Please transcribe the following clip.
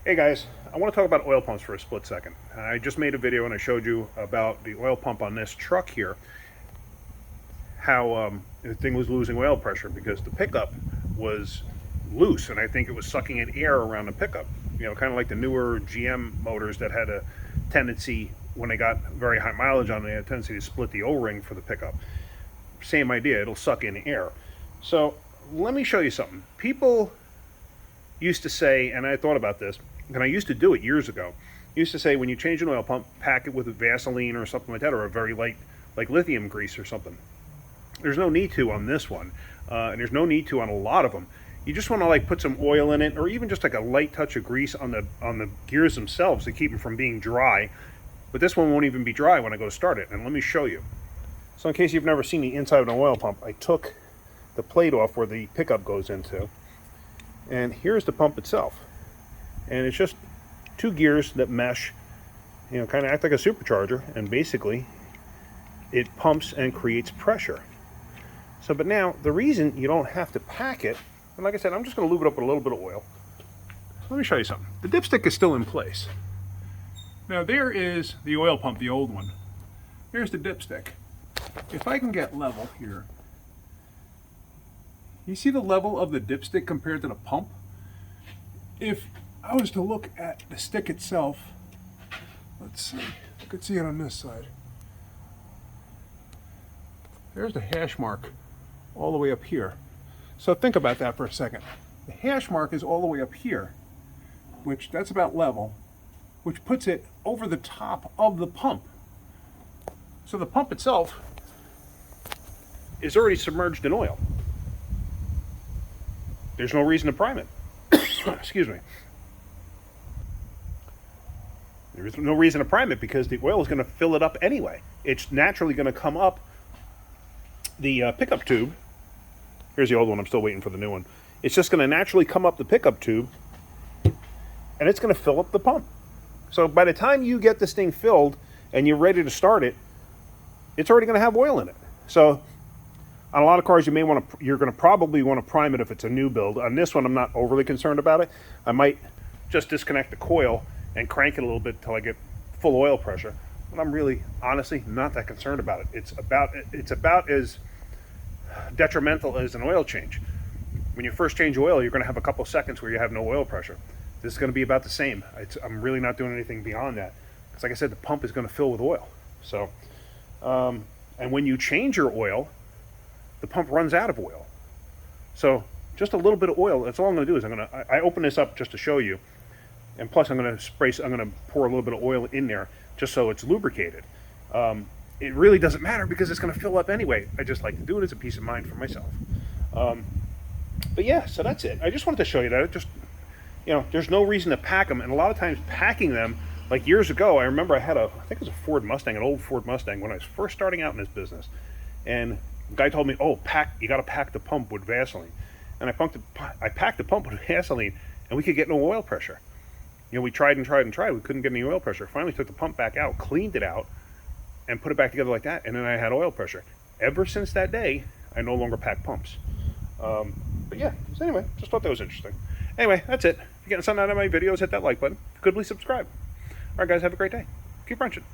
Hey guys, I want to talk about oil pumps for a split second. I just made a video and I showed you about the oil pump on this truck here, how the thing was losing oil pressure because the pickup was loose, and I think it was sucking in air around the pickup. You know, kind of like the newer GM motors that had a tendency, when they got very high mileage on them, they had a tendency to split the O-ring for the pickup. Same idea, it'll suck in air. So let me show you something. People used to say, and I thought about this, and I used to do it years ago, used to say when you change an oil pump, pack it with Vaseline or something like that, or a very light, like lithium grease or something. There's no need to on this one, and there's no need to on a lot of them. You just want to like put some oil in it, or even just like a light touch of grease on the gears themselves to keep them from being dry. But this one won't even be dry when I go to start it, and let me show you. So in case you've never seen the inside of an oil pump, I took the plate off where the pickup goes into, and here's the pump itself. And it's just two gears that mesh, you know, kind of act like a supercharger, and basically it pumps and creates pressure. So, but now the reason you don't have to pack it, and like I said, I'm just going to lube it up with a little bit of oil. Let me show you something. The dipstick is still in place. Now there is the oil pump, the old one. Here's the dipstick. If I can get level here, you see the level of the dipstick compared to the pump? If I was to look at the stick itself, let's see, I could see it on this side. There's the hash mark all the way up here. So think about that for a second. The hash mark is all the way up here, which that's about level, which puts it over the top of the pump. So the pump itself is already submerged in oil. There's no reason to prime it. Excuse me. There's no reason to prime it because the oil is going to fill it up anyway. It's naturally going to come up the pickup tube. Here's the old one. I'm still waiting for the new one. It's just going to naturally come up the pickup tube, and it's going to fill up the pump. So by the time you get this thing filled and you're ready to start it, it's already going to have oil in it. So on a lot of cars, you're going to probably want to prime it if it's a new build. On this one, I'm not overly concerned about it. I might just disconnect the coil and crank it a little bit until I get full oil pressure. But I'm really, honestly, not that concerned about it. It's about as detrimental as an oil change. When you first change oil, you're going to have a couple seconds where you have no oil pressure. This is going to be about the same. I'm really not doing anything beyond that. Because like I said, the pump is going to fill with oil. So, and when you change your oil, the pump runs out of oil. So just a little bit of oil, that's all I'm going to do is I open this up just to show you. And plus I'm going to pour a little bit of oil in there just so it's lubricated. It really doesn't matter because it's going to fill up anyway. I just like to do it as a peace of mind for myself. But yeah, so that's it. I just wanted to show you that. There's no reason to pack them. And a lot of times packing them, like years ago, I remember I think it was a Ford Mustang, an old Ford Mustang when I was first starting out in this business. And the guy told me, oh, you got to pack the pump with Vaseline. And I packed the pump with Vaseline, and we could get no oil pressure. You know, we tried and tried and tried. We couldn't get any oil pressure. Finally took the pump back out, cleaned it out, and put it back together like that, and then I had oil pressure. Ever since that day, I no longer pack pumps. But yeah, so anyway, just thought that was interesting. Anyway, that's it. If you're getting something out of my videos, hit that like button. If you could, please subscribe. All right, guys, have a great day. Keep wrenching.